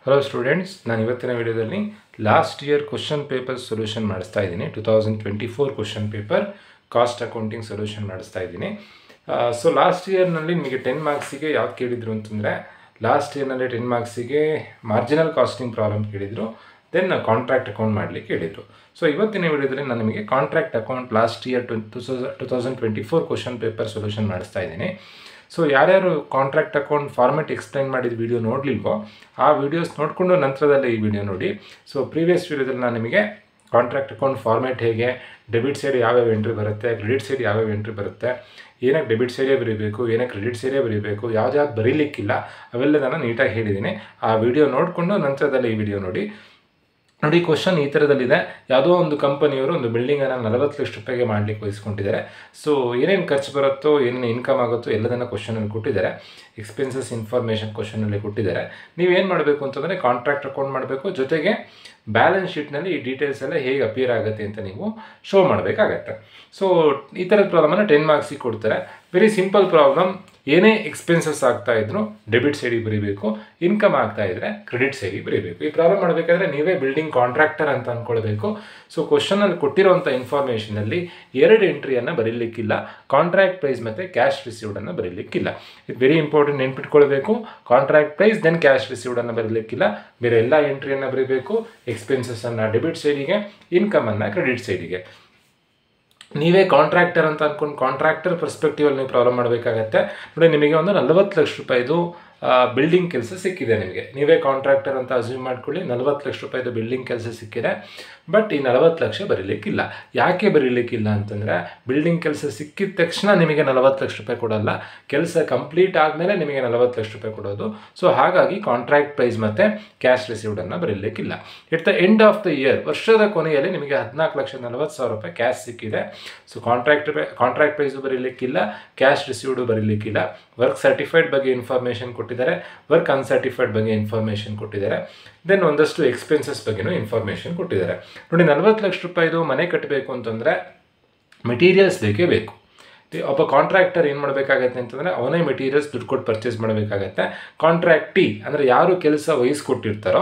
Hello students, ನಾನು ಇವತ್ತಿನ ವಿಡಿಯೋದಲ್ಲಿ last year question paper solution ಮಾಡಿಸ್ತಾ ಇದ್ದೀನಿ. 2024 question paper cost accounting solution ಮಾಡಿಸ್ತಾ ಇದ್ದೀನಿ. ಸೊ ಲಾಸ್ಟ್ ಇಯರ್ನಲ್ಲಿ ನಿಮಗೆ 10 ಮಾರ್ಕ್ಸಿಗೆ ಯಾವ್ದು ಕೇಳಿದ್ರು ಅಂತಂದರೆ, ಲಾಸ್ಟ್ ಇಯರ್ನಲ್ಲಿ 10 ಮಾರ್ಕ್ಸಿಗೆ ಮಾರ್ಜಿನಲ್ ಕಾಸ್ಟಿಂಗ್ ಪ್ರಾಬ್ಲಮ್ ಕೇಳಿದರು, ದೆನ್ ಕಾಂಟ್ರಾಕ್ಟ್ ಅಕೌಂಟ್ ಮಾಡಲಿಕ್ಕೆ ಕೇಳಿದರು. ಸೊ ಇವತ್ತಿನ ವಿಡಿಯೋದಲ್ಲಿ ನಾನು ನಿಮಗೆ contract account last year 2024 question paper solution ಮಾಡಿಸ್ತಾ ಇದ್ದೀನಿ. ಸೊ ಯಾರ್ಯಾರು ಕಾಂಟ್ರಾಕ್ಟ್ ಅಕೌಂಟ್ ಫಾರ್ಮೆಟ್ ಎಕ್ಸ್ಪ್ಲೈನ್ ಮಾಡಿದ ವಿಡಿಯೋ ನೋಡಲಿಲ್ವೋ ಆ ವಿಡಿಯೋಸ್ ನೋಡಿಕೊಂಡು ನಂತರದಲ್ಲೇ ಈ ವಿಡಿಯೋ ನೋಡಿ. ಸೊ ಪ್ರೀವಿಯಸ್ ವಿಡಿಯೋದಲ್ಲಿ ನಾನು ನಿಮಗೆ ಕಾಂಟ್ರಾಕ್ಟ್ ಅಕೌಂಟ್ ಫಾರ್ಮೆಟ್ ಹೇಗೆ, ಡೆಬಿಟ್ ಸೈಡ್ ಯಾವ್ಯಾವ ಎಂಟ್ರಿ ಬರುತ್ತೆ, ಕ್ರೆಡಿಟ್ ಸೈಡ್ ಯಾವ್ಯಾವ ಎಂಟ್ರಿ ಬರುತ್ತೆ, ಏನಕ್ಕೆ ಡೆಬಿಟ್ ಸೈಡೇ ಬರೀಬೇಕು, ಏನಕ್ಕೆ ಕ್ರೆಡಿಟ್ ಸೈಡೇ ಬರೀಬೇಕು, ಯಾವ್ದು ಬರೀಲಿಕ್ಕಿಲ್ಲ ಅವೆಲ್ಲದನ್ನು ನೀಟಾಗಿ ಹೇಳಿದ್ದೀನಿ. ಆ ವಿಡಿಯೋ ನೋಡಿಕೊಂಡು ನಂತರದಲ್ಲಿ ಈ ವಿಡಿಯೋ ನೋಡಿ. ಕ್ವಶನ್ ಈ ಥರದಲ್ಲಿದೆ. ಯಾವುದೋ ಒಂದು ಕಂಪನಿಯವರು ಒಂದು ಬಿಲ್ಡಿಂಗನ್ನು 40 ಲಕ್ಷ ರೂಪಾಯಿಗೆ ಮಾಡಲಿಕ್ಕೆ ವಹಿಸ್ಕೊಂಡಿದ್ದಾರೆ. ಸೊ ಏನೇನು ಖರ್ಚು ಬರುತ್ತೋ, ಏನೇನು ಇನ್ಕಮ್ ಆಗುತ್ತೋ ಎಲ್ಲದನ್ನು ಕ್ವಶನಲ್ಲಿ ಕೊಟ್ಟಿದ್ದಾರೆ. ಎಕ್ಸ್ಪೆನ್ಸಸ್ ಇನ್ಫಾರ್ಮೇಷನ್ ಕ್ವಶನಲ್ಲಿ ಕೊಟ್ಟಿದ್ದಾರೆ. ನೀವೇನು ಮಾಡಬೇಕು ಅಂತಂದರೆ ಕಾಂಟ್ರಾಕ್ಟ್ ಅಕೌಂಟ್ ಮಾಡಬೇಕು, ಜೊತೆಗೆ ಬ್ಯಾಲೆನ್ಸ್ ಶೀಟ್ನಲ್ಲಿ ಈ ಡೀಟೇಲ್ಸ್ ಎಲ್ಲ ಹೇಗೆ ಅಪಿಯರ್ ಆಗುತ್ತೆ ಅಂತ ನೀವು ಶೋ ಮಾಡಬೇಕಾಗತ್ತೆ. ಸೊ ಈ ಥರದ ಪ್ರಾಬ್ಲಮನ್ನು 10 ಮಾರ್ಕ್ಸಿಗೆ ಕೊಡ್ತಾರೆ. Very simple problem. ಏನೇ ಎಕ್ಸ್ಪೆನ್ಸಸ್ ಆಗ್ತಾ ಇದ್ರು ಡೆಬಿಟ್ ಸೈಡಿಗೆ ಬರೀಬೇಕು, ಇನ್ಕಮ್ ಆಗ್ತಾ ಇದ್ದರೆ ಕ್ರೆಡಿಟ್ ಸೈಡಿಗೆ ಬರೀಬೇಕು. ಈ ಪ್ರಾಬ್ಲಮ್ ಮಾಡಬೇಕಾದ್ರೆ ನೀವೇ ಬಿಲ್ಡಿಂಗ್ ಕಾಂಟ್ರಾಕ್ಟರ್ ಅಂತ ಅಂದ್ಕೊಳ್ಬೇಕು. ಸೊ ಕ್ವಶನಲ್ಲಿ ಕೊಟ್ಟಿರೋಂಥ ಇನ್ಫಾರ್ಮೇಷನಲ್ಲಿ 2 ಎಂಟ್ರಿಯನ್ನು ಬರೀಲಿಕ್ಕಿಲ್ಲ, ಕಾಂಟ್ರಾಕ್ಟ್ ಪ್ರೈಸ್ ಮತ್ತು ಕ್ಯಾಶ್ ರಿಸೀವ್ಡನ್ನು ಬರೀಲಿಕ್ಕಿಲ್ಲ. ಇದು ವೆರಿ ಇಂಪಾರ್ಟೆಂಟ್, ನೆನ್ಪಿಟ್ಕೊಳ್ಬೇಕು. ಕಾಂಟ್ರಾಕ್ಟ್ ಪ್ರೈಸ್ ದೆನ್ ಕ್ಯಾಶ್ ರಿಸೀವ್ಡನ್ನು ಬರೀಲಿಕ್ಕಿಲ್ಲ, ಬೇರೆ ಎಲ್ಲ ಎಂಟ್ರಿಯನ್ನು ಬರೀಬೇಕು. ಎಕ್ಸ್ಪೆನ್ಸಸ್ಸನ್ನು ಡೆಬಿಟ್ ಸೈಡಿಗೆ, ಇನ್ಕಮನ್ನು ಕ್ರೆಡಿಟ್ ಸೈಡಿಗೆ. ನೀವೇ ಕಾಂಟ್ರಾಕ್ಟರ್ ಅಂತ ಅಂದ್ಕೊಂಡು ಕಾಂಟ್ರಾಕ್ಟರ್ ಪರ್ಸ್ಪೆಕ್ಟಿವಲ್ಲಿ ನೀವು ಪ್ರಾಬ್ಲಮ್ ಮಾಡಬೇಕಾಗತ್ತೆ. ನೋಡಿ, ನಿಮಗೆ ಒಂದು 40 ಲಕ್ಷ ರೂಪಾಯಿದು ಬಿಲ್ಡಿಂಗ್ ಕೆಲಸ ಸಿಕ್ಕಿದೆ. ನಿಮಗೆ ನೀವೇ ಕಾಂಟ್ರಾಕ್ಟರ್ ಅಂತ ಅಸ್ಯೂಮ್ ಮಾಡ್ಕೊಳ್ಳಿ. 40 ಲಕ್ಷ ರೂಪಾಯಿದು ಬಿಲ್ಡಿಂಗ್ ಕೆಲಸ ಸಿಕ್ಕಿದೆ. ಬಟ್ ಈ 40 ಲಕ್ಷ ಬರೀಲಿಕ್ಕಿಲ್ಲ. ಯಾಕೆ ಬರೀಲಿಕ್ಕಿಲ್ಲ ಅಂತಂದರೆ, ಬಿಲ್ಡಿಂಗ್ ಕೆಲಸ ಸಿಕ್ಕಿದ ತಕ್ಷಣ ನಿಮಗೆ 40 ಲಕ್ಷ ರೂಪಾಯಿ ಕೊಡಲ್ಲ, ಕೆಲಸ ಕಂಪ್ಲೀಟ್ ಆದಮೇಲೆ ನಿಮಗೆ 40 ಲಕ್ಷ ರೂಪಾಯಿ ಕೊಡೋದು. ಸೊ ಹಾಗಾಗಿ ಕಾಂಟ್ರಾಕ್ಟ್ ಪ್ರೈಸ್ ಮತ್ತು ಕ್ಯಾಶ್ ರಿಸೀವ್ಡನ್ನು ಬರೀಲಿಕ್ಕಿಲ್ಲ. At the end of the year, ವರ್ಷದ ಕೊನೆಯಲ್ಲಿ ನಿಮಗೆ 14,40,000 ರೂಪಾಯಿ ಕ್ಯಾಶ್ ಸಿಕ್ಕಿದೆ. ಸೊ ಕಾಂಟ್ರಾಕ್ಟ್ ಪ್ರೈಸು ಬರೀಲಿಕ್ಕಿಲ್ಲ, ಕ್ಯಾಶ್ ರಿಸೀವ್ಡು ಬರೀಲಿಕ್ಕಿಲ್ಲ. ವರ್ಕ್ ಸರ್ಟಿಫೈಡ್ ಬಗ್ಗೆ ಇನ್ಫಾರ್ಮೇಷನ್ ಕೊಟ್ಟಿದ್ದಾರೆ, ವರ್ಕ್ ಅನ್ಸರ್ಟಿಫೈಡ್ ಬಗ್ಗೆ ಇನ್ಫಾರ್ಮೇಷನ್ ಕೊಟ್ಟಿದ್ದಾರೆ, ದೆನ್ ಒಂದಷ್ಟು ಎಕ್ಸ್ಪೆನ್ಸಸ್ ಬಗ್ಗೆನೂ ಇನ್ಫಾರ್ಮೇಷನ್ ಕೊಟ್ಟಿದ್ದಾರೆ. ನೋಡಿ, 40 ಲಕ್ಷ ರೂಪಾಯಿದು ಮನೆ ಕಟ್ಟಬೇಕು ಅಂತಂದರೆ ಮೆಟೀರಿಯಲ್ಸ್ ಬೇಕೇ ಬೇಕು. ಒಬ್ಬ ಕಾಂಟ್ರಾಕ್ಟರ್ ಏನು ಮಾಡಬೇಕಾಗತ್ತೆ ಅಂತಂದರೆ ಅವನೇ ಮೆಟೀರಿಯಲ್ಸ್ ದುಡ್ಡು ಕೊಟ್ಟು ಪರ್ಚೇಸ್ ಮಾಡಬೇಕಾಗತ್ತೆ. ಕಾಂಟ್ರಾಕ್ಟಿ ಅಂದರೆ ಯಾರು ಕೆಲಸ ವಹಿಸ್ಕೊಟ್ಟಿರ್ತಾರೋ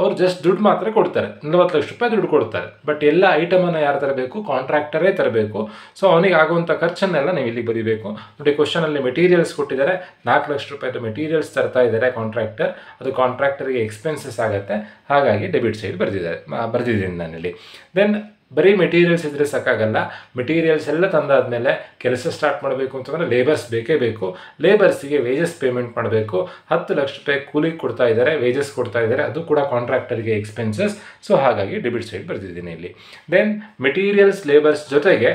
ಅವ್ರು ಜಸ್ಟ್ ದುಡ್ಡು ಮಾತ್ರ ಕೊಡ್ತಾರೆ, 40 ಲಕ್ಷ ರೂಪಾಯಿ ದುಡ್ಡು ಕೊಡ್ತಾರೆ. ಬಟ್ ಎಲ್ಲ ಐಟಮನ್ನು ಯಾರು ತರಬೇಕು? ಕಾಂಟ್ರಾಕ್ಟರೇ ತರಬೇಕು. ಸೊ ಅವನಿಗೆ ಆಗುವಂಥ ಖರ್ಚನ್ನೆಲ್ಲ ನೀವು ಇಲ್ಲಿ ಬರೀಬೇಕು. ನೋಡಿ, ಕ್ವಶನಲ್ಲಿ ಮೆಟೀರಿಯಲ್ಸ್ ಕೊಟ್ಟಿದ್ದಾರೆ. 4 ಲಕ್ಷ ರೂಪಾಯಿದು ಮೆಟೀರಿಯಲ್ಸ್ ತರ್ತಾ ಇದ್ದಾರೆ ಕಾಂಟ್ರಾಕ್ಟರ್. ಅದು ಕಾಂಟ್ರಾಕ್ಟರ್ಗೆ ಎಕ್ಸ್ಪೆನ್ಸಸ್ ಆಗುತ್ತೆ, ಹಾಗಾಗಿ ಡೆಬಿಟ್ ಸೈಡ್ ಬರೆದಿದ್ದೀನಿ ನಾನಿಲ್ಲಿ. ದೆನ್ ಬರೀ ಮೆಟೀರಿಯಲ್ಸ್ ಇದ್ದರೆ ಸಾಕಾಗಲ್ಲ. ಮೆಟೀರಿಯಲ್ಸ್ ಎಲ್ಲ ತಂದಾದಮೇಲೆ ಕೆಲಸ ಸ್ಟಾರ್ಟ್ ಮಾಡಬೇಕು ಅಂತಂದರೆ ಲೇಬರ್ಸ್ ಬೇಕೇ ಬೇಕು. ಲೇಬರ್ಸಿಗೆ ವೇಜಸ್ ಪೇಮೆಂಟ್ ಮಾಡಬೇಕು. 10 ಲಕ್ಷ ರೂಪಾಯಿ ಕೂಲಿಗೆ ಕೊಡ್ತಾ ಇದ್ದಾರೆ, ವೇಜಸ್ ಕೊಡ್ತಾ ಇದ್ದಾರೆ, ಅದು ಕೂಡ ಕಾಂಟ್ರಾಕ್ಟರ್ಗೆ ಎಕ್ಸ್ಪೆನ್ಸಸ್. ಸೊ ಹಾಗಾಗಿ ಡೆಬಿಟ್ ಸೈಡ್ ಬರೆದಿದ್ದೀನಿ ಇಲ್ಲಿ. ದೆನ್ ಮೆಟೀರಿಯಲ್ಸ್, ಲೇಬರ್ಸ್ ಜೊತೆಗೆ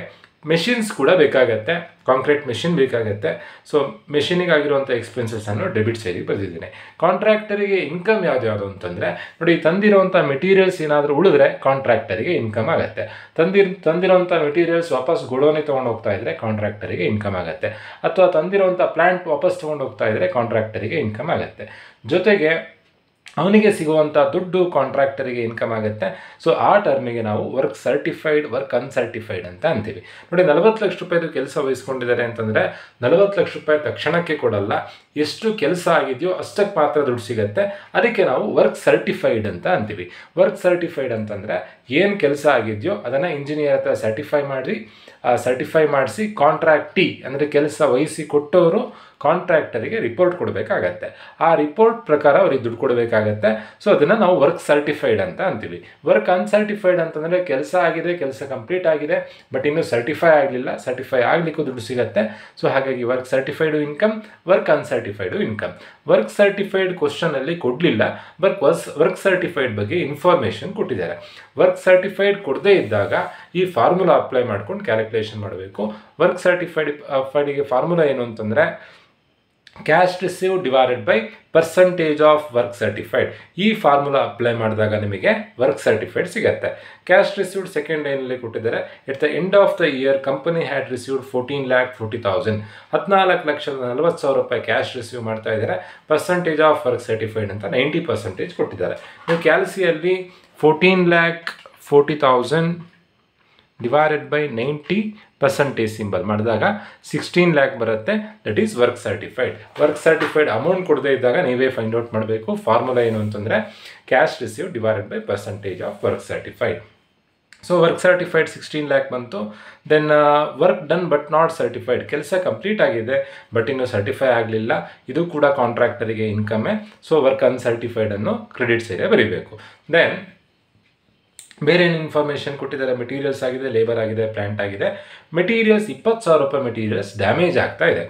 ಮೆಷಿನ್ಸ್ ಕೂಡ ಬೇಕಾಗತ್ತೆ, ಕಾಂಕ್ರೀಟ್ ಮೆಷಿನ್ ಬೇಕಾಗತ್ತೆ. ಸೊ ಮೆಷಿನಿಗಾಗಿರುವಂಥ ಎಕ್ಸ್ಪೆನ್ಸಸ್ಸನ್ನು ಡೆಬಿಟ್ ಸೈಡಿಗೆ ಬರೆದಿದ್ದೀನಿ. ಕಾಂಟ್ರಾಕ್ಟರಿಗೆ ಇನ್ಕಮ್ ಯಾವ್ದು ಅಂತಂದರೆ, ನೋಡಿ, ತಂದಿರೋವಂಥ ಮೆಟೀರಿಯಲ್ಸ್ ಏನಾದರೂ ಉಳಿದ್ರೆ ಕಾಂಟ್ರಾಕ್ಟರಿಗೆ ಇನ್ಕಮ್ ಆಗುತ್ತೆ. ತಂದಿರೋವಂಥ ಮೆಟೀರಿಯಲ್ಸ್ ವಾಪಸ್ ಗೋಡೌನಿಗೆ ತೊಗೊಂಡು ಹೋಗ್ತಾ ಇದ್ದರೆ ಕಾಂಟ್ರಾಕ್ಟರಿಗೆ ಇನ್ಕಮ್ ಆಗುತ್ತೆ. ಅಥವಾ ತಂದಿರೋವಂಥ ಪ್ಲ್ಯಾಂಟ್ ವಾಪಸ್ ತೊಗೊಂಡು ಹೋಗ್ತಾ ಇದ್ದರೆ ಕಾಂಟ್ರಾಕ್ಟರಿಗೆ ಇನ್ಕಮ್ ಆಗುತ್ತೆ. ಜೊತೆಗೆ ಅವನಿಗೆ ಸಿಗುವಂಥ ದುಡ್ಡು ಕಾಂಟ್ರಾಕ್ಟರಿಗೆ ಇನ್ಕಮ್ ಆಗುತ್ತೆ. ಸೊ ಆ ಟರ್ಮಿಗೆ ನಾವು ವರ್ಕ್ ಸರ್ಟಿಫೈಡ್, ವರ್ಕ್ ಅನ್ಸರ್ಟಿಫೈಡ್ ಅಂತ ಅಂತೀವಿ. ನೋಡಿ, 40 ಲಕ್ಷ ರೂಪಾಯಿದು ಕೆಲಸ ವಹಿಸ್ಕೊಂಡಿದ್ದಾರೆ ಅಂತಂದರೆ 40 ಲಕ್ಷ ರೂಪಾಯಿ ತಕ್ಷಣಕ್ಕೆ ಕೊಡಲ್ಲ, ಎಷ್ಟು ಕೆಲಸ ಆಗಿದೆಯೋ ಅಷ್ಟಕ್ಕೆ ಮಾತ್ರ ದುಡ್ಡು ಸಿಗುತ್ತೆ. ಅದಕ್ಕೆ ನಾವು ವರ್ಕ್ ಸರ್ಟಿಫೈಡ್ ಅಂತ ಅಂತೀವಿ. ವರ್ಕ್ ಸರ್ಟಿಫೈಡ್ ಅಂತಂದರೆ ಏನು ಕೆಲಸ ಆಗಿದೆಯೋ ಅದನ್ನು ಇಂಜಿನಿಯರ್ ಹತ್ರ ಸರ್ಟಿಫೈ ಮಾಡಿಸಿ ಕಾಂಟ್ರಾಕ್ಟಿ ಅಂದರೆ ಕೆಲಸ ವಹಿಸಿ ಕೊಟ್ಟವರು ಕಾಂಟ್ರಾಕ್ಟರಿಗೆ ರಿಪೋರ್ಟ್ ಕೊಡಬೇಕಾಗತ್ತೆ. ಆ ರಿಪೋರ್ಟ್ ಪ್ರಕಾರ ಅವ್ರಿಗೆ ದುಡ್ಡು ಕೊಡಬೇಕಾಗತ್ತೆ. ಸೊ ಅದನ್ನು ನಾವು ವರ್ಕ್ ಸರ್ಟಿಫೈಡ್ ಅಂತ ಅಂತೀವಿ. ವರ್ಕ್ ಅನ್ಸರ್ಟಿಫೈಡ್ ಅಂತಂದರೆ ಕೆಲಸ ಆಗಿದೆ, ಕೆಲಸ ಕಂಪ್ಲೀಟ್ ಆಗಿದೆ, ಬಟ್ ಇನ್ನೂ ಸರ್ಟಿಫೈ ಆಗಲಿಲ್ಲ, ಸರ್ಟಿಫೈ ಆಗಲಿಕ್ಕೂ ದುಡ್ಡು ಸಿಗುತ್ತೆ. ಸೊ ಹಾಗಾಗಿ work certified income, work uncertified income. Work certified ಕ್ವಶನಲ್ಲಿ ಕೊಡಲಿಲ್ಲ, ಬಟ್ ವರ್ಕ್ ಸರ್ಟಿಫೈಡ್ ಬಗ್ಗೆ ಇನ್ಫಾರ್ಮೇಷನ್ ಕೊಟ್ಟಿದ್ದಾರೆ. ವರ್ಕ್ ಸರ್ಟಿಫೈಡ್ ಕೊಡದೇ ಇದ್ದಾಗ ಈ ಫಾರ್ಮುಲಾ ಅಪ್ಲೈ ಮಾಡ್ಕೊಂಡು ಕ್ಯಾಲ್ಕುಲೇಷನ್ ಮಾಡಬೇಕು. ವರ್ಕ್ ಸರ್ಟಿಫೈಡಿಗೆ ಫಾರ್ಮುಲಾ ಏನು ಅಂತಂದರೆ cash receive divided by percentage of work certified. ಈ ಫಾರ್ಮುಲಾ ಅಪ್ಲೈ ಮಾಡಿದಾಗ ನಿಮಗೆ ವರ್ಕ್ ಸರ್ಟಿಫೈಡ್ ಸಿಗುತ್ತೆ. ಕ್ಯಾಶ್ ರಿಸೀವ್ಡ್ ಸೆಕೆಂಡ್ ಲೈನಲ್ಲಿ ಕೊಟ್ಟಿದ್ದಾರೆ. At the end of the year company had received 14,40,000. 14,40,000 ರೂಪಾಯಿ ಕ್ಯಾಶ್ ರಿಸೀವ್ ಮಾಡ್ತಾ ಇದ್ದಾರೆ. ಪರ್ಸಂಟೇಜ್ ಆಫ್ ವರ್ಕ್ ಸರ್ಟಿಫೈಡ್ ಅಂತ 90% ಕೊಟ್ಟಿದ್ದಾರೆ. ನೀವು ಕ್ಯಾಲ್ಸಿಯಲ್ಲಿ 14,40,000 ಡಿವೈಡೆಡ್ ಬೈ 90% ಸಿಂಬಲ್ ಮಾಡಿದಾಗ 16 lakh ಬರುತ್ತೆ. That is work certified. Work certified amount ಕೊಡದೇ ಇದ್ದಾಗ ನೀವೇ ಫೈಂಡ್ ಔಟ್ ಮಾಡಬೇಕು. ಫಾರ್ಮುಲಾ ಏನು ಅಂತಂದರೆ cash receive divided by percentage of work certified. So work certified 16 lakh ಬಂತು. Then work done but not certified, ಕೆಲಸ ಕಂಪ್ಲೀಟ್ ಆಗಿದೆ ಬಟ್ ಇನ್ನು ಸರ್ಟಿಫೈ ಆಗಲಿಲ್ಲ, ಇದು ಕೂಡ ಕಾಂಟ್ರಾಕ್ಟರಿಗೆ ಇನ್ಕಮೇ. ಸೊ ವರ್ಕ್ ಅನ್ಸರ್ಟಿಫೈಡನ್ನು ಕ್ರೆಡಿಟ್ ಸೈಡೇ ಬರೀಬೇಕು. ದೆನ್ ಬೇರೆ ಏನು ಇನ್ಫಾರ್ಮೇಷನ್ ಕೊಟ್ಟಿದ್ದಾರೆ? ಮೆಟೀರಿಯಲ್ಸ್ ಆಗಿದೆ, ಲೇಬರ್ ಆಗಿದೆ, ಪ್ಲಾಂಟ್ ಆಗಿದೆ. ಮೆಟೀರಿಯಲ್ಸ್ 20,000 ರೂಪಾಯಿ ಮೆಟೀರಿಯಲ್ಸ್ ಡ್ಯಾಮೇಜ್ ಆಗ್ತಾ ಇದೆ.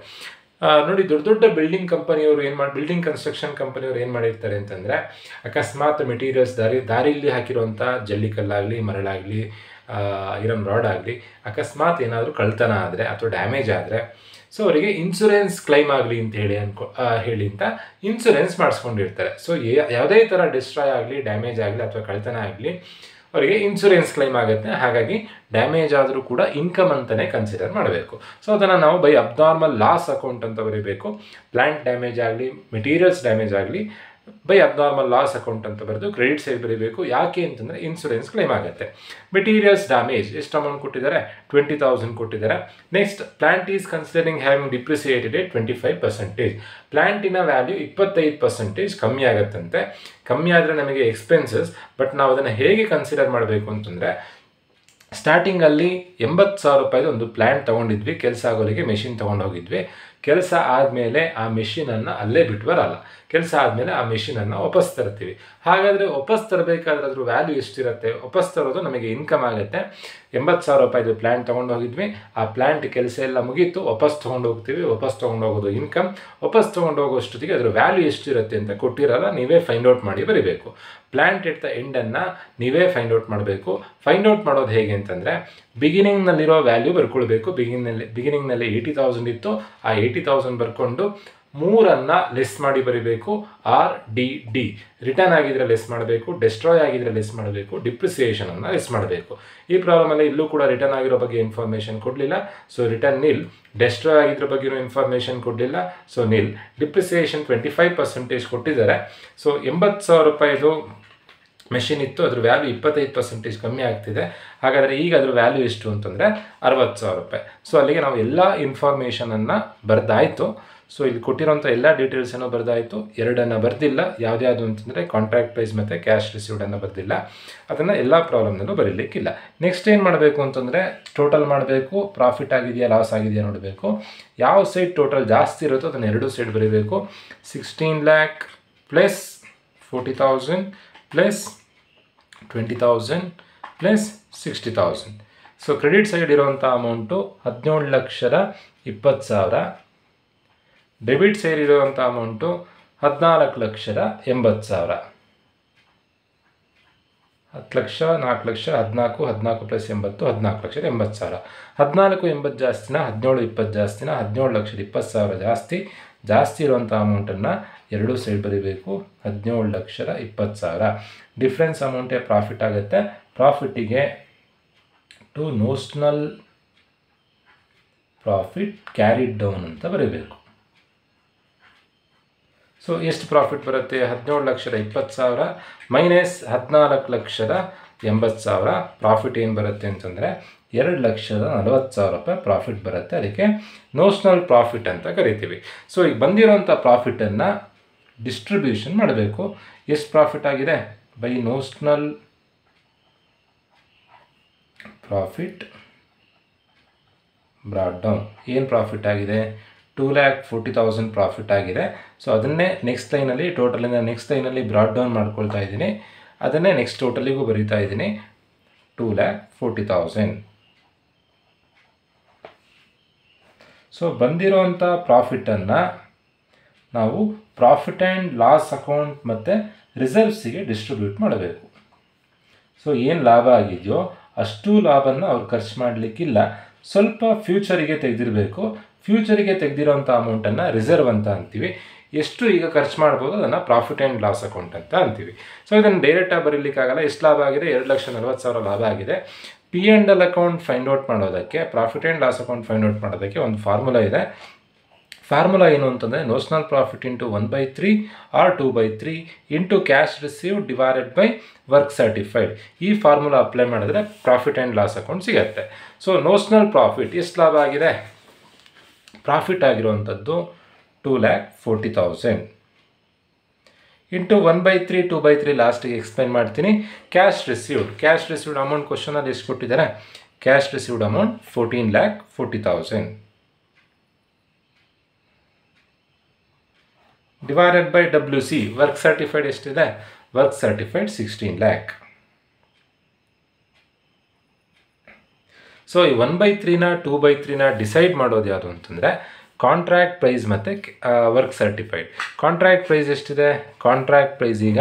ನೋಡಿ, ದೊಡ್ಡ ದೊಡ್ಡ ಬಿಲ್ಡಿಂಗ್ ಕಂಪನಿಯವರು ಬಿಲ್ಡಿಂಗ್ ಕನ್ಸ್ಟ್ರಕ್ಷನ್ ಕಂಪನಿಯವರು ಏನು ಮಾಡಿರ್ತಾರೆ ಅಂತಂದರೆ, ಅಕಸ್ಮಾತ್ ಮೆಟೀರಿಯಲ್ಸ್ ದಾರಿಯಲ್ಲಿ ಹಾಕಿರುವಂಥ ಜಲ್ಲಿಕಲ್ಲಾಗಲಿ, ಮರಳಾಗಲಿ, ಐರನ್ ರಾಡ್ ಆಗಲಿ ಅಕಸ್ಮಾತ್ ಏನಾದರೂ ಕಳ್ತನ ಆದರೆ ಅಥವಾ ಡ್ಯಾಮೇಜ್ ಆದರೆ, ಸೊ ಅವರಿಗೆ ಇನ್ಶೂರೆನ್ಸ್ ಕ್ಲೈಮ್ ಆಗಲಿ ಅಂತ ಹೇಳಿ ಅಂತ ಇನ್ಶೂರೆನ್ಸ್ ಮಾಡಿಸ್ಕೊಂಡಿರ್ತಾರೆ. ಸೊ ಯಾವುದೇ ಥರ ಡಿಸ್ಟ್ರಾಯ್ ಆಗಲಿ, ಡ್ಯಾಮೇಜ್ ಆಗಲಿ ಅಥವಾ ಕಳ್ತನ ಆಗಲಿ ಅವರಿಗೆ ಇನ್ಶೂರೆನ್ಸ್ ಕ್ಲೈಮ್ ಆಗುತ್ತೆ. ಹಾಗಾಗಿ ಡ್ಯಾಮೇಜ್ ಆದರೂ ಕೂಡ ಇನ್ಕಮ್ ಅಂತಲೇ ಕನ್ಸಿಡರ್ ಮಾಡಬೇಕು. ಸೊ ಅದನ್ನು ನಾವು ಬೈ ಅಬ್ನಾರ್ಮಲ್ ಲಾಸ್ ಅಕೌಂಟ್ ಅಂತ ಬರೀಬೇಕು. ಪ್ಲಾಂಟ್ ಡ್ಯಾಮೇಜ್ ಆಗಲಿ, ಮೆಟೀರಿಯಲ್ಸ್ ಡ್ಯಾಮೇಜ್ ಆಗಲಿ ಬೈ ಅಬ್ನಾರ್ಮಲ್ ಲಾಸ್ ಅಕೌಂಟ್ ಅಂತ ಬರೆದು ಕ್ರೆಡಿಟ್ ಸೈಡ್ ಬರೀಬೇಕು. ಯಾಕೆ ಅಂತಂದರೆ ಇನ್ಶೂರೆನ್ಸ್ ಕ್ಲೈಮ್ ಆಗುತ್ತೆ. ಮೆಟೀರಿಯಲ್ಸ್ ಡ್ಯಾಮೇಜ್ ಎಷ್ಟು ಅಮೌಂಟ್ ಕೊಟ್ಟಿದ್ದಾರೆ? 20,000 ಕೊಟ್ಟಿದ್ದಾರೆ. Next, plant is considering having depreciated 25%. ಪ್ಲಾಂಟಿನ ವ್ಯಾಲ್ಯೂ 25% ಕಮ್ಮಿ ಆಗುತ್ತಂತೆ. ಕಮ್ಮಿ ಆದರೆ ನಮಗೆ ಎಕ್ಸ್ಪೆನ್ಸಸ್, ಬಟ್ ನಾವು ಅದನ್ನು ಹೇಗೆ ಕನ್ಸಿಡರ್ ಮಾಡಬೇಕು ಅಂತಂದರೆ, ಸ್ಟಾರ್ಟಿಂಗಲ್ಲಿ 80,000 ರೂಪಾಯಿದು ಒಂದು ಪ್ಲ್ಯಾಂಟ್ ತೊಗೊಂಡಿದ್ವಿ, ಕೆಲಸ ಆಗೋರಿಗೆ ಮೆಷಿನ್ ತೊಗೊಂಡೋಗಿದ್ವಿ. ಕೆಲಸ ಆದಮೇಲೆ ಆ ಮೆಷಿನನ್ನು ಅಲ್ಲೇ ಬಿಟ್ಟು ಬರಲ್ಲ. ಕೆಲಸ ಆದಮೇಲೆ ಆ ಮೆಷಿನನ್ನು ವಾಪಸ್ ತರ್ತೀವಿ. ಹಾಗಾದರೆ ವಾಪಸ್ ತರಬೇಕಾದ್ರೆ ಅದ್ರ ವ್ಯಾಲ್ಯೂ ಎಷ್ಟಿರುತ್ತೆ? ವಾಪಸ್ ತರೋದು ನಮಗೆ ಇನ್ಕಮ್ ಆಗುತ್ತೆ. 80,000 ರೂಪಾಯಿದು ಪ್ಲ್ಯಾಂಟ್ ತೊಗೊಂಡು ಹೋಗಿದ್ವಿ, ಆ ಪ್ಲ್ಯಾಂಟ್ ಕೆಲಸ ಎಲ್ಲ ಮುಗೀತು, ವಾಪಸ್ ತೊಗೊಂಡು ಹೋಗ್ತೀವಿ. ವಾಪಸ್ ತೊಗೊಂಡು ಹೋಗೋದು ಇನ್ಕಮ್. ವಾಪಸ್ ತೊಗೊಂಡು ಹೋಗೋಷ್ಟೊತ್ತಿಗೆ ಅದ್ರ ವ್ಯಾಲ್ಯೂ ಎಷ್ಟಿರುತ್ತೆ ಅಂತ ಕೊಟ್ಟಿರಲ್ಲ, ನೀವೇ ಫೈಂಡ್ ಔಟ್ ಮಾಡಿ ಬರೀಬೇಕು. ಪ್ಲ್ಯಾಂಟ್ ಎಟ್ ದ ಎಂಡನ್ನು ನೀವೇ ಫೈಂಡ್ ಔಟ್ ಮಾಡಬೇಕು. ಫೈಂಡ್ ಔಟ್ ಮಾಡೋದು ಹೇಗೆ ಅಂತಂದರೆ, ಬಿಗಿನಿಂಗ್ನಲ್ಲಿರೋ ವ್ಯಾಲ್ಯೂ ಬರ್ಕೊಳ್ಬೇಕು. ಬಿಗಿನಿಂಗ್ನಲ್ಲಿ 80,000 ಇತ್ತು, ಆ 80,000 ಬರ್ಕೊಂಡು 3 ಲೆಸ್ ಮಾಡಿ ಬರೀಬೇಕು. RDD ರಿಟರ್ನ್ ಆಗಿದ್ರೆ ಲೆಸ್ ಮಾಡಬೇಕು, ಡೆಸ್ಟ್ರಾಯ್ ಆಗಿದ್ರೆ ಲೆಸ್ ಮಾಡಬೇಕು, ಡಿಪ್ರಿಸಿಯೇಷನನ್ನು ಲೆಸ್ ಮಾಡಬೇಕು. ಈ ಪ್ರಾಬ್ಲಮಲ್ಲಿ ಇಲ್ಲೂ ಕೂಡ ರಿಟರ್ನ್ ಆಗಿರೋ ಬಗ್ಗೆ ಇನ್ಫಾರ್ಮೇಷನ್ ಕೊಡಲಿಲ್ಲ, ಸೊ ರಿಟರ್ನ್ ನಿಲ್. ಡೆಸ್ಟ್ರಾಯ್ ಆಗಿರೋ ಬಗ್ಗೆ ಇನ್ಫಾರ್ಮೇಷನ್ ಕೊಡಲಿಲ್ಲ, ಸೊ ನಿಲ್. ಡಿಪ್ರಿಸಿಯೇಷನ್ 25% ಕೊಟ್ಟಿದ್ದಾರೆ. ಸೊ 80,000 ರೂಪಾಯಿದು ಮೆಷಿನ್ ಇತ್ತು, ಅದ್ರ ವ್ಯಾಲ್ಯೂ 25% ಕಮ್ಮಿ ಆಗ್ತಿದೆ. ಹಾಗಾದರೆ ಈಗ ಅದ್ರ ವ್ಯಾಲ್ಯೂ ಎಷ್ಟು ಅಂತಂದರೆ 60,000 ರೂಪಾಯಿ. ಸೊ ಅಲ್ಲಿಗೆ ನಾವು ಎಲ್ಲ ಇನ್ಫಾರ್ಮೇಷನನ್ನು ಬರೆದಾಯಿತು. ಸೊ ಇಲ್ಲಿ ಕೊಟ್ಟಿರೋಂಥ ಎಲ್ಲ ಡೀಟೇಲ್ಸನ್ನು ಬರೆದಾಯಿತು. 2 ಬರೆದಿಲ್ಲ. ಯಾವುದ್ಯಾವುದು ಅಂತಂದರೆ ಕಾಂಟ್ರಾಕ್ಟ್ ಪ್ರೈಸ್ ಮತ್ತು ಕ್ಯಾಶ್ ರಿಸೀವ್ಡನ್ನು ಬರೆದಿಲ್ಲ. ಅದನ್ನು ಎಲ್ಲ ಪ್ರಾಬ್ಲಮ್ನಲ್ಲೂ ಬರೀಲಿಕ್ಕಿಲ್ಲ. ನೆಕ್ಸ್ಟ್ ಏನು ಮಾಡಬೇಕು ಅಂತಂದರೆ, ಟೋಟಲ್ ಮಾಡಬೇಕು. ಪ್ರಾಫಿಟ್ ಆಗಿದೆಯಾ, ಲಾಸ್ ಆಗಿದೆಯಾ ನೋಡಬೇಕು. ಯಾವ ಸೈಡ್ ಟೋಟಲ್ ಜಾಸ್ತಿ ಇರುತ್ತೋ ಅದನ್ನು 2 ಸೈಡ್ ಬರೀಬೇಕು. 16 lakh plus 40,000 plus 20,000 plus 60,000. So credit side ಇರುವಂಥ ಅಮೌಂಟು 17,20,000. ಡೆಬಿಟ್ ಸೈಡ್ ಇರುವಂಥ ಅಮೌಂಟು 14,80,000. 10 ಲಕ್ಷ, 4 ಲಕ್ಷ, 14, 14 ಪ್ಲಸ್ 80, 14,80,000. 14,80,000 ಜಾಸ್ತಿನ, 17,20,000 ಜಾಸ್ತಿನ, 17,20,000 ಜಾಸ್ತಿ ಇರುವಂಥ ಅಮೌಂಟನ್ನು 2 ಸೈಡ್ ಬರೀಬೇಕು. 17,20,000. ಡಿಫ್ರೆನ್ಸ್ ಅಮೌಂಟೇ ಪ್ರಾಫಿಟ್ ಆಗುತ್ತೆ. ಪ್ರಾಫಿಟ್ಟಿಗೆ ಟು ನೋಸ್ನಲ್ ಪ್ರಾಫಿಟ್ ಕ್ಯಾರಿಡ್ ಡೌನ್ ಅಂತ ಬರೀಬೇಕು. ಸೊ ಎಷ್ಟು ಪ್ರಾಫಿಟ್ ಬರುತ್ತೆ? 17,20,000 ಮೈನಸ್ 14,80,000. ಪ್ರಾಫಿಟ್ ಏನು ಬರುತ್ತೆ ಅಂತಂದರೆ 2,40,000 ರೂಪಾಯಿ ಪ್ರಾಫಿಟ್ ಬರುತ್ತೆ. ಅದಕ್ಕೆ ನೋಸ್ನಲ್ ಪ್ರಾಫಿಟ್ ಅಂತ ಕರಿತೀವಿ. ಸೊ ಈಗ ಬಂದಿರೋಂಥ ಪ್ರಾಫಿಟನ್ನು ಡಿಸ್ಟ್ರಿಬ್ಯೂಷನ್ ಮಾಡಬೇಕು. ಎಷ್ಟು ಪ್ರಾಫಿಟ್ ಆಗಿದೆ? By notional profit brought down. ಏನು ಪ್ರಾಫಿಟ್ ಆಗಿದೆ? 2,40,000 ಪ್ರಾಫಿಟ್ ಆಗಿದೆ. ಸೊ ಅದನ್ನೇ ನೆಕ್ಸ್ಟ್ ಲೈನಲ್ಲಿ, ಟೋಟಲಿಂದ ನೆಕ್ಸ್ಟ್ ಲೈನಲ್ಲಿ ಬ್ರಾಡ್ ಡೌನ್ ಮಾಡ್ಕೊಳ್ತಾ ಇದ್ದೀನಿ. ಅದನ್ನೇ ನೆಕ್ಸ್ಟ್ ಟೋಟಲಿಗೂ ಬರೀತಾ ಇದ್ದೀನಿ. 2,40,000. ಸೊ ಬಂದಿರೋಂಥ ಪ್ರಾಫಿಟನ್ನು ನಾವು ಪ್ರಾಫಿಟ್ ಆ್ಯಂಡ್ ಲಾಸ್ ಅಕೌಂಟ್ ಮತ್ತು ರಿಸರ್ವ್ಸಿಗೆ ಡಿಸ್ಟ್ರಿಬ್ಯೂಟ್ ಮಾಡಬೇಕು. ಸೊ ಏನು ಲಾಭ ಆಗಿದೆಯೋ ಅಷ್ಟು ಲಾಭನ ಅವ್ರು ಖರ್ಚು ಮಾಡಲಿಕ್ಕಿಲ್ಲ, ಸ್ವಲ್ಪ ಫ್ಯೂಚರಿಗೆ ತೆಗೆದಿರಬೇಕು. ಫ್ಯೂಚರಿಗೆ ತೆಗೆದಿರೋಂಥ ಅಮೌಂಟನ್ನು ರಿಸರ್ವ್ ಅಂತ ಅಂತೀವಿ. ಎಷ್ಟು ಈಗ ಖರ್ಚು ಮಾಡ್ಬೋದು ಅದನ್ನು ಪ್ರಾಫಿಟ್ ಆ್ಯಂಡ್ ಲಾಸ್ ಅಕೌಂಟ್ ಅಂತ ಅಂತೀವಿ. ಸೊ ಇದನ್ನು ಡೈರೆಕ್ಟಾಗಿ ಬರೀಲಿಕ್ಕಾಗಲ್ಲ. ಎಷ್ಟು ಲಾಭ ಆಗಿದೆ? 2,40,000 ಲಾಭ ಆಗಿದೆ. P&L ಅಕೌಂಟ್ ಫೈಂಡ್ ಔಟ್ ಮಾಡೋದಕ್ಕೆ, profit and loss account find out ಮಾಡೋದಕ್ಕೆ ಒಂದು ಫಾರ್ಮುಲಾ ಇದೆ. ಫಾರ್ಮುಲಾ ಏನು ಅಂತಂದರೆ notional profit into 1/3 or 2/3 into cash receive divided by work certified. ಈ ಫಾರ್ಮುಲಾ ಅಪ್ಲೈ ಮಾಡಿದ್ರೆ ಪ್ರಾಫಿಟ್ ಆ್ಯಂಡ್ ಲಾಸ್ ಅಕೌಂಟ್ ಸಿಗುತ್ತೆ. ಸೊ ನೋಷನಲ್ ಪ್ರಾಫಿಟ್ ಎಷ್ಟು ಲಾಭ ಆಗಿದೆ, ಪ್ರಾಫಿಟ್ ಆಗಿರುವಂಥದ್ದು 2,40,000 ಇಂಟು 1/3 2/3 ಲಾಸ್ಟಿಗೆ ಎಕ್ಸ್ಪ್ಲೈನ್ ಮಾಡ್ತೀನಿ. ಕ್ಯಾಶ್ ರಿಸೀವ್ಡ್ ಅಮೌಂಟ್ ಕ್ವಶನಲ್ಲಿ ಎಷ್ಟು ಕೊಟ್ಟಿದ್ದಾರೆ, cash received amount 14,40,000 divided by WC work certified ಎಷ್ಟಿದೆ, ವರ್ಕ್ ಸರ್ಟಿಫೈಡ್ 16 lakh. ಸೊ ಈ 1/3ನ 2/3ನ ಡಿಸೈಡ್ ಮಾಡೋದು ಯಾವುದು ಅಂತಂದರೆ ಕಾಂಟ್ರಾಕ್ಟ್ ಪ್ರೈಸ್ ಮತ್ತು ವರ್ಕ್ ಸರ್ಟಿಫೈಡ್. ಕಾಂಟ್ರಾಕ್ಟ್ ಪ್ರೈಸ್ ಎಷ್ಟಿದೆ, ಕಾಂಟ್ರಾಕ್ಟ್ ಪ್ರೈಸ್ ಈಗ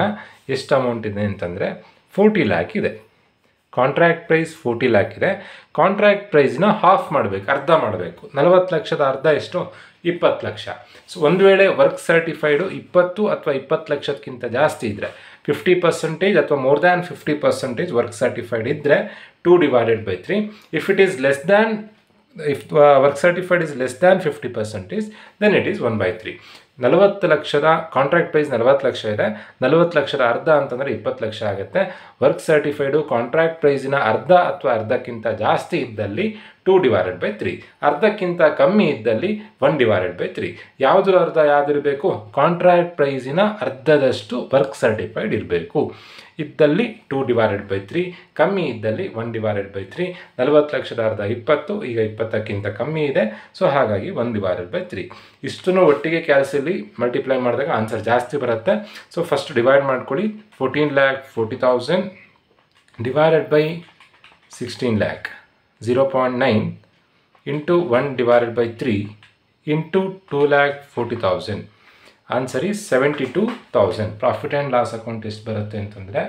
ಎಷ್ಟು ಅಮೌಂಟ್ ಇದೆ ಅಂತಂದರೆ 40 lakh ಇದೆ. ಕಾಂಟ್ರಾಕ್ಟ್ ಪ್ರೈಸ್ 40 lakh ಇದೆ. ಕಾಂಟ್ರಾಕ್ಟ್ ಪ್ರೈಸ್ನ ಹಾಫ್ ಮಾಡಬೇಕು, ಅರ್ಧ ಮಾಡಬೇಕು. 40 ಲಕ್ಷದ ಅರ್ಧ ಎಷ್ಟು, 20 ಲಕ್ಷ. ಸೊ ಒಂದು ವೇಳೆ ವರ್ಕ್ ಸರ್ಟಿಫೈಡು 20 ಅಥವಾ 20 ಲಕ್ಷಕ್ಕಿಂತ ಜಾಸ್ತಿ ಇದ್ದರೆ 50% ಅಥವಾ ಮೋರ್ ದ್ಯಾನ್ 50% ವರ್ಕ್ ಸರ್ಟಿಫೈಡ್ ಇದ್ದರೆ 2/3. If it is less than, if work certified is less than 50%, then it is 1/3. 40 ಲಕ್ಷದ ಕಾಂಟ್ರಾಕ್ಟ್ ಪ್ರೈಸ್ 40 ಲಕ್ಷ ಇದೆ, 40 ಲಕ್ಷದ ಅರ್ಧ ಅಂತಂದರೆ 20 ಲಕ್ಷ ಆಗುತ್ತೆ. ವರ್ಕ್ ಸರ್ಟಿಫೈಡು ಕಾಂಟ್ರಾಕ್ಟ್ ಪ್ರೈಸಿನ ಅರ್ಧ ಅಥವಾ ಅರ್ಧಕ್ಕಿಂತ ಜಾಸ್ತಿ ಇದ್ದಲ್ಲಿ 2/3, ಅರ್ಧಕ್ಕಿಂತ ಕಮ್ಮಿ ಇದ್ದಲ್ಲಿ 1/3. ಯಾವುದ್ರ ಅರ್ಧ ಯಾವುದಿರಬೇಕು, ಕಾಂಟ್ರಾಕ್ಟ್ ಪ್ರೈಸಿನ ಅರ್ಧದಷ್ಟು ವರ್ಕ್ ಸರ್ಟಿಫೈಡ್ ಇರಬೇಕು. ಇದ್ದಲ್ಲಿ 2/3, ಕಮ್ಮಿ ಇದ್ದಲ್ಲಿ 1/3. 40 ಲಕ್ಷದ ಅರ್ಧ 20, ಈಗ 20ಕ್ಕಿಂತ ಕಮ್ಮಿ ಇದೆ, ಸೊ ಹಾಗಾಗಿ 1/3. ಇಷ್ಟನ್ನು ಒಟ್ಟಿಗೆ ಕ್ಯಾಲ್ಸಿಲಿ ಮಲ್ಟಿಪ್ಲೈ ಮಾಡಿದಾಗ ಆನ್ಸರ್ ಜಾಸ್ತಿ ಬರುತ್ತೆ. ಸೊ ಫಸ್ಟ್ ಡಿವೈಡ್ ಮಾಡ್ಕೊಳ್ಳಿ. 14,40,000 divided by 16 lakh 0.9 into 1/3 into 2,40,000. Answer is 72,000. Profit and loss account ಎಷ್ಟು ಬರುತ್ತೆ ಅಂತಂದರೆ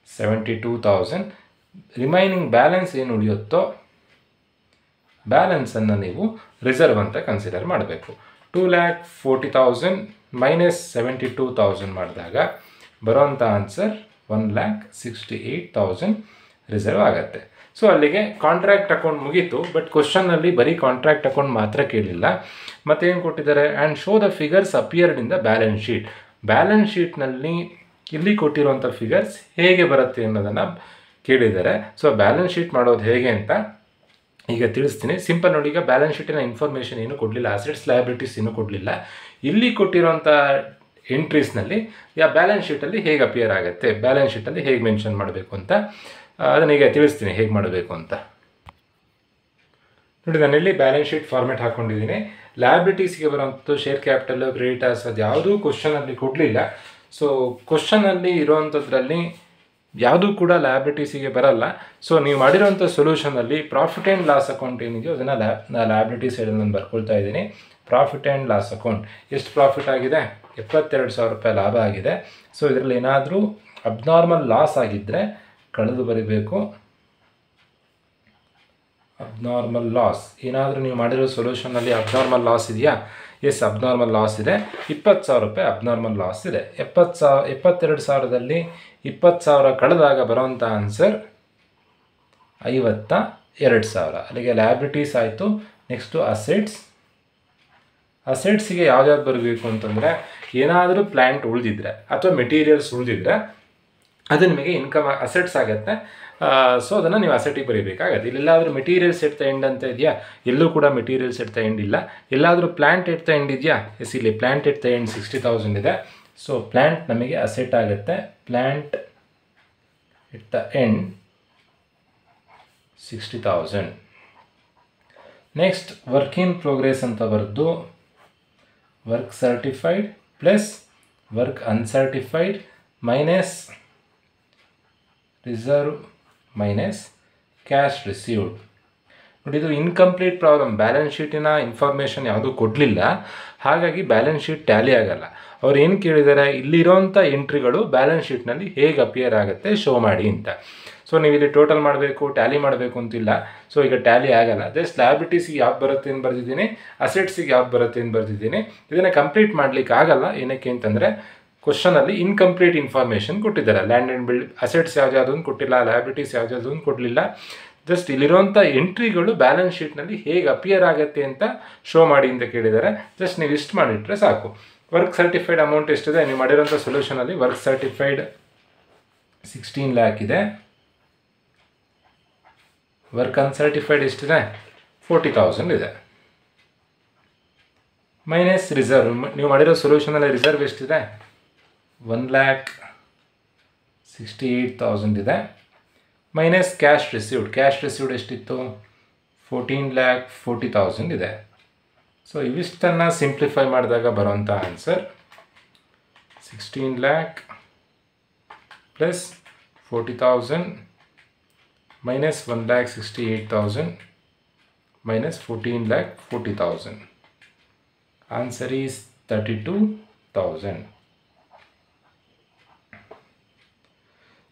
72,000. ರಿಮೈನಿಂಗ್ ಬ್ಯಾಲೆನ್ಸ್ ಏನು ಉಳಿಯುತ್ತೋ ಬ್ಯಾಲೆನ್ಸನ್ನು ನೀವು ರಿಸರ್ವ್ ಅಂತ ಕನ್ಸಿಡರ್ ಮಾಡಬೇಕು. 2,40,000 ಮೈನಸ್ 72,000 ಮಾಡಿದಾಗ ಬರೋಂಥ ಆನ್ಸರ್ 1,68,000 ರಿಸರ್ವ್ ಆಗುತ್ತೆ. ಸೊ ಅಲ್ಲಿಗೆ ಕಾಂಟ್ರಾಕ್ಟ್ ಅಕೌಂಟ್ ಮುಗೀತು. ಬಟ್ ಕ್ವಶನ್ನಲ್ಲಿ ಬರೀ ಕಾಂಟ್ರಾಕ್ಟ್ ಅಕೌಂಟ್ ಮಾತ್ರ ಕೇಳಿಲ್ಲ, ಮತ್ತೇನು ಕೊಟ್ಟಿದ್ದಾರೆ, and show the figures appeared in the balance sheet. Balance ಶೀಟ್ನಲ್ಲಿ ಇಲ್ಲಿ ಕೊಟ್ಟಿರುವಂಥ ಫಿಗರ್ಸ್ ಹೇಗೆ ಬರುತ್ತೆ ಅನ್ನೋದನ್ನು ಕೇಳಿದ್ದಾರೆ. ಸೊ ಬ್ಯಾಲೆನ್ಸ್ ಶೀಟ್ ಮಾಡೋದು ಹೇಗೆ ಅಂತ ಈಗ ತಿಳಿಸ್ತೀನಿ. ಸಿಂಪಲ್ ನೋಡಿ, ಈಗ ಬ್ಯಾಲೆನ್ಸ್ ಶೀಟಿನ ಇನ್ಫಾರ್ಮೇಷನ್ ಏನು ಕೊಡಲಿಲ್ಲ, ಅಸೆಟ್ಸ್ ಲಯಬಿಲಿಟೀಸ್ ಏನೂ ಕೊಡಲಿಲ್ಲ. ಇಲ್ಲಿ ಕೊಟ್ಟಿರೋಂಥ ಎಂಟ್ರೀಸ್ನಲ್ಲಿ ಬ್ಯಾಲೆನ್ಸ್ ಶೀಟಲ್ಲಿ ಹೇಗೆ ಅಪಿಯರ್ ಆಗುತ್ತೆ, ಬ್ಯಾಲೆನ್ಸ್ ಶೀಟಲ್ಲಿ ಹೇಗೆ ಮೆನ್ಷನ್ ಮಾಡಬೇಕು ಅಂತ ಅದನ್ನು ಈಗ ತಿಳಿಸ್ತೀನಿ ಹೇಗೆ ಮಾಡಬೇಕು ಅಂತ. ನೋಡಿ, ನಾನಿಲ್ಲಿ ಬ್ಯಾಲೆನ್ಸ್ ಶೀಟ್ ಫಾರ್ಮೆಟ್ ಹಾಕ್ಕೊಂಡಿದ್ದೀನಿ. ಲಯಬಿಲಿಟೀಸ್ಗೆ ಬರೋಂಥದ್ದು ಶೇರ್ ಕ್ಯಾಪಿಟಲ್, ಕ್ರೆಡಿಟರ್ಸ್ ಅದು ಯಾವುದೂ ಕ್ವಶನಲ್ಲಿ ಕೊಡಲಿಲ್ಲ. ಸೊ ಕ್ವಶನಲ್ಲಿ ಇರೋವಂಥದ್ರಲ್ಲಿ ಯಾವುದೂ ಕೂಡ ಲಯಬಿಲಿಟೀಸಿಗೆ ಬರಲ್ಲ. ಸೊ ನೀವು ಮಾಡಿರೋಂಥ ಸೊಲ್ಯೂಷನಲ್ಲಿ ಪ್ರಾಫಿಟ್ ಆ್ಯಂಡ್ ಲಾಸ್ ಅಕೌಂಟ್ ಏನಿದೆಯೋ ಅದನ್ನು ಲಯಬಿಲಿಟಿ ಸೈಡಲ್ಲಿ ನಾನು ಬರ್ಕೊಳ್ತಾ ಇದ್ದೀನಿ. ಪ್ರಾಫಿಟ್ ಆ್ಯಂಡ್ ಲಾಸ್ ಅಕೌಂಟ್ ಎಷ್ಟು ಪ್ರಾಫಿಟ್ ಆಗಿದೆ, 72,000 ರೂಪಾಯಿ ಲಾಭ ಆಗಿದೆ. ಸೊ ಇದರಲ್ಲಿ ಏನಾದರೂ ಅಬ್ನಾರ್ಮಲ್ ಲಾಸ್ ಆಗಿದ್ದರೆ ಕಳೆದು ಬರೀಬೇಕು. ಅಬ್ನಾರ್ಮಲ್ ಲಾಸ್ ಏನಾದರೂ ನೀವು ಮಾಡಿರೋ ಸೊಲ್ಯೂಷನಲ್ಲಿ ಅಬ್ನಾರ್ಮಲ್ ಲಾಸ್ ಇದೆಯಾ, ಎಸ್ ಅಬ್ನಾರ್ಮಲ್ ಲಾಸ್ ಇದೆ. 20,000 ರೂಪಾಯಿ ಅಬ್ನಾರ್ಮಲ್ ಲಾಸ್ ಇದೆ. 72,000ದಲ್ಲಿ 20,000 ಕಳೆದಾಗ ಬರೋವಂಥ ಆನ್ಸರ್ 52,000. ಅಲ್ಲಿಗೆ ಲಯಬಿಲಿಟೀಸ್ ಆಯಿತು. ನೆಕ್ಸ್ಟು ಅಸೆಟ್ಸಿಗೆ ಯಾವ್ದಾವ್ದು ಬರಬೇಕು ಅಂತಂದರೆ ಏನಾದರೂ ಪ್ಲ್ಯಾಂಟ್ ಉಳಿದಿದ್ರೆ ಅಥವಾ ಮೆಟೀರಿಯಲ್ಸ್ ಉಳಿದಿದ್ರೆ ಅದು ನಿಮಗೆ ಇನ್ಕಮ್ ಅಸೆಟ್ಸ್ ಆಗುತ್ತೆ. ಸೊ ಅದನ್ನು ನೀವು ಅಸೆಟಿಗೆ ಬರೀಬೇಕಾಗತ್ತೆ. ಇಲ್ಲೆಲ್ಲಾದರೂ ಮೆಟೀರಿಯಲ್ಸ್ ಎಟ್ ದ ಎಂಡ್ ಅಂತ ಇದೆಯಾ, ಎಲ್ಲೂ ಕೂಡ ಮೆಟೀರಿಯಲ್ಸ್ ಎಟ್ ದ ಎಂಡ್ ಇಲ್ಲ. ಎಲ್ಲಾದರೂ ಪ್ಲ್ಯಾಂಟ್ ಎಟ್ ದ ಎಂಡ್ ಇದೆಯಾ, ಎಸ್ ಇಲ್ಲಿ ಪ್ಲ್ಯಾಂಟ್ ಎಟ್ ದ ಎಂಡ್ 60,000 ಇದೆ. ಸೊ ಪ್ಲ್ಯಾಂಟ್ ನಮಗೆ ಅಸೆಟ್ ಆಗುತ್ತೆ. Plant at the end 60,000. Next work in progress ಅಂತ ಬರೆದು work certified plus work uncertified minus reserve minus cash received. ನೋಡಿ, ಇದು ಇನ್ಕಂಪ್ಲೀಟ್ ಪ್ರಾಬ್ಲಮ್. ಬ್ಯಾಲೆನ್ಸ್ ಶೀಟಿನ ಇನ್ಫಾರ್ಮೇಷನ್ ಯಾವುದೂ ಕೊಡಲಿಲ್ಲ, ಹಾಗಾಗಿ ಬ್ಯಾಲೆನ್ಸ್ ಶೀಟ್ ಟ್ಯಾಲಿ ಆಗಲ್ಲ. ಅವ್ರು ಏನು ಕೇಳಿದ್ದಾರೆ, ಇಲ್ಲಿರೋಂಥ ಎಂಟ್ರಿಗಳು ಬ್ಯಾಲೆನ್ಸ್ ಶೀಟ್ನಲ್ಲಿ ಹೇಗೆ ಅಪಿಯರ್ ಆಗುತ್ತೆ ಶೋ ಮಾಡಿ ಅಂತ. ಸೊ ನೀವು ಇಲ್ಲಿ ಟೋಟಲ್ ಮಾಡಬೇಕು, ಟ್ಯಾಲಿ ಮಾಡಬೇಕು ಅಂತಿಲ್ಲ. ಸೊ ಈಗ ಟ್ಯಾಲಿ ಆಗಲ್ಲ. ಜಸ್ಟ್ ಲಯಬಿಲಿಟೀಸಿಗೆ ಯಾವ್ದು ಬರುತ್ತೆ ಅಂತ ಬರೆದಿದ್ದೀನಿ, ಅಸೆಟ್ಸಿಗೆ ಯಾವ್ದು ಬರುತ್ತೆ ಅಂತ ಬರೆದಿದ್ದೀನಿ. ಇದನ್ನು ಕಂಪ್ಲೀಟ್ ಮಾಡಲಿಕ್ಕೆ ಆಗಲ್ಲ. ಏನಕ್ಕೆ ಅಂತಂದರೆ ಕ್ವಶನಲ್ಲಿ ಇನ್ಕಂಪ್ಲೀಟ್ ಇನ್ಫಾರ್ಮೇಷನ್ ಕೊಟ್ಟಿದ್ದಾರೆ. ಲ್ಯಾಂಡ್ ಆ್ಯಂಡ್ ಬಿಲ್ಡ್ ಅಸೆಟ್ಸ್ ಯಾವ್ದು ಕೊಟ್ಟಿಲ್ಲ, ಲಯಬಿಲಿಟೀಸ್ ಯಾವ್ದು ಕೊಡಲಿಲ್ಲ. ಜಸ್ಟ್ ಇಲ್ಲಿರುವಂಥ ಎಂಟ್ರಿಗಳು ಬ್ಯಾಲೆನ್ಸ್ ಶೀಟ್ನಲ್ಲಿ ಹೇಗೆ ಅಪಿಯರ್ ಆಗುತ್ತೆ ಅಂತ ಶೋ ಮಾಡಿ ಅಂತ ಕೇಳಿದ್ದಾರೆ. ಜಸ್ಟ್ ನೀವು ಇಷ್ಟು ಮಾಡಿಟ್ರೆ ಸಾಕು. ವರ್ಕ್ ಸರ್ಟಿಫೈಡ್ ಅಮೌಂಟ್ ಎಷ್ಟಿದೆ ನೀವು ಮಾಡಿರೋಂಥ ಸೊಲ್ಯೂಷನಲ್ಲಿ? ವರ್ಕ್ ಸರ್ಟಿಫೈಡ್ 16 lakh ಇದೆ. ವರ್ಕ್ ಅನ್ಸರ್ಟಿಫೈಡ್ ಎಷ್ಟಿದೆ? 40,000 ಇದೆ. ಮೈನಸ್ ರಿಸರ್ವ್, ನೀವು ಮಾಡಿರೋ ಸೊಲ್ಯೂಷನಲ್ಲಿ ರಿಸರ್ವ್ ಎಷ್ಟಿದೆ? 1,68,000 ಇದೆ. ಮೈನಸ್ ಕ್ಯಾಶ್ ರಿಸೀವ್ಡ್ ಎಷ್ಟಿತ್ತು? 14,40,000 ಇದೆ. ಸೊ ಇವಿಷ್ಟನ್ನು ಸಿಂಪ್ಲಿಫೈ ಮಾಡಿದಾಗ ಬರೋಂಥ answer 16 lakh plus 40,000 minus 1,68,000 minus 14,40,000. Answer is 32,000.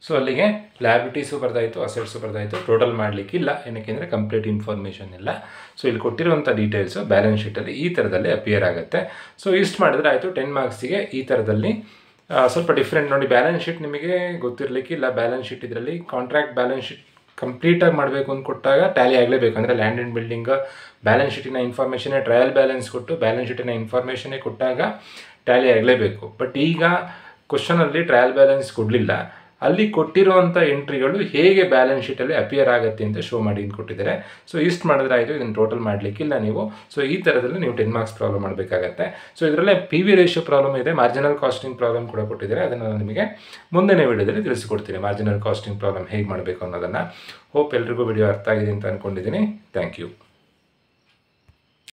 So ಅಲ್ಲಿಗೆ ಲ್ಯಾಬಿಲಿಟೀಸು ಬರ್ದಾಯಿತು, ಅಸೆಟ್ಸು ಬರ್ದಾಯಿತು. ಟೋಟಲ್ ಮಾಡಲಿಕ್ಕಿಲ್ಲ, ಏನಕ್ಕೆಂದರೆ ಕಂಪ್ಲೀಟ್ ಇನ್ಫಾರ್ಮೇಷನ್ ಇಲ್ಲ. ಸೊ ಇಲ್ಲಿ ಕೊಟ್ಟಿರುವಂಥ ಡೀಟೇಲ್ಸು ಬ್ಯಾಲೆನ್ಸ್ ಶೀಟಲ್ಲಿ ಈ ಥರದಲ್ಲಿ ಅಪಿಯರ್ ಆಗುತ್ತೆ. ಸೊ ಇಷ್ಟು ಮಾಡಿದ್ರೆ ಆಯಿತು. 10 ಮಾರ್ಕ್ಸಿಗೆ ಈ ಥರದಲ್ಲಿ ಸ್ವಲ್ಪ ಡಿಫ್ರೆಂಟ್ ನೋಡಿ. ಬ್ಯಾಲೆನ್ಸ್ ಶೀಟ್ ನಿಮಗೆ ಗೊತ್ತಿರಲಿಕ್ಕಿಲ್ಲ. ಬ್ಯಾಲೆನ್ಸ್ ಶೀಟ್ ಇದರಲ್ಲಿ ಕಾಂಟ್ರಾಕ್ಟ್ ಬ್ಯಾಲೆನ್ಸ್ ಶೀಟ್ ಕಂಪ್ಲೀಟಾಗಿ ಮಾಡಬೇಕು ಅಂತ ಕೊಟ್ಟಾಗ ಟ್ಯಾಲಿ ಆಗಲೇಬೇಕು. ಅಂದರೆ ಲ್ಯಾಂಡ್ ಆ್ಯಂಡ್ ಬಿಲ್ಡಿಂಗ್ ಬ್ಯಾಲೆನ್ಸ್ ಶೀಟಿನ ಇನ್ಫಾರ್ಮೇಷನ್ನೇ ಟ್ರಯಲ್ ಬ್ಯಾಲೆನ್ಸ್ ಕೊಟ್ಟು ಬ್ಯಾಲೆನ್ಸ್ ಶೀಟಿನ ಇನ್ಫಾರ್ಮೇಷನ್ನೇ ಕೊಟ್ಟಾಗ ಟ್ಯಾಲಿ ಆಗಲೇಬೇಕು. ಬಟ್ ಈಗ ಕ್ವಶನಲ್ಲಿ ಟ್ರಯಲ್ ಬ್ಯಾಲೆನ್ಸ್ ಕೊಡಲಿಲ್ಲ. ಅಲ್ಲಿ ಕೊಟ್ಟಿರುವಂಥ ಎಂಟ್ರಿಗಳು ಹೇಗೆ ಬ್ಯಾಲೆನ್ಸ್ ಶೀಟಲ್ಲಿ ಅಪಿಯರ್ ಆಗುತ್ತೆ ಅಂತ ಶೋ ಮಾಡಿ ಅಂತ ಕೊಟ್ಟಿದ್ದಾರೆ. ಸೊ ಇಷ್ಟು ಮಾಡಿದ್ರೆ ಆಯಿತು. ಇದನ್ನು ಟೋಟಲ್ ಮಾಡಲಿಕ್ಕಿಲ್ಲ ನೀವು. ಸೊ ಈ ಥರದಲ್ಲಿ ನೀವು 10 ಮಾರ್ಕ್ಸ್ ಪ್ರಾಬ್ಲಮ್ ಮಾಡಬೇಕಾಗತ್ತೆ. ಸೊ ಇದರಲ್ಲೇ PV ರೇಷಿಯೋ ಪ್ರಾಬ್ಲಮ್ ಇದೆ, ಮಾರ್ಜಿನಲ್ ಕಾಸ್ಟಿಂಗ್ ಪ್ರಾಬ್ಲಮ್ ಕೂಡ ಕೊಟ್ಟಿದ್ದಾರೆ. ಅದನ್ನು ನಾನು ನಿಮಗೆ ಮುಂದಿನ ವಿಡಿಯೋದಲ್ಲಿ ತಿಳಿಸಿಕೊಡ್ತೀನಿ, ಮಾರ್ಜಿನಲ್ ಕಾಸ್ಟಿಂಗ್ ಪ್ರಾಬ್ಲಮ್ ಹೇಗೆ ಮಾಡಬೇಕು ಅನ್ನೋದನ್ನು. ಹೋಪ್ ಎಲ್ರಿಗೂ ವಿಡಿಯೋ ಅರ್ಥ ಆಗಿದೆ ಅಂತ ಅಂದ್ಕೊಂಡಿದ್ದೀನಿ. Thank you.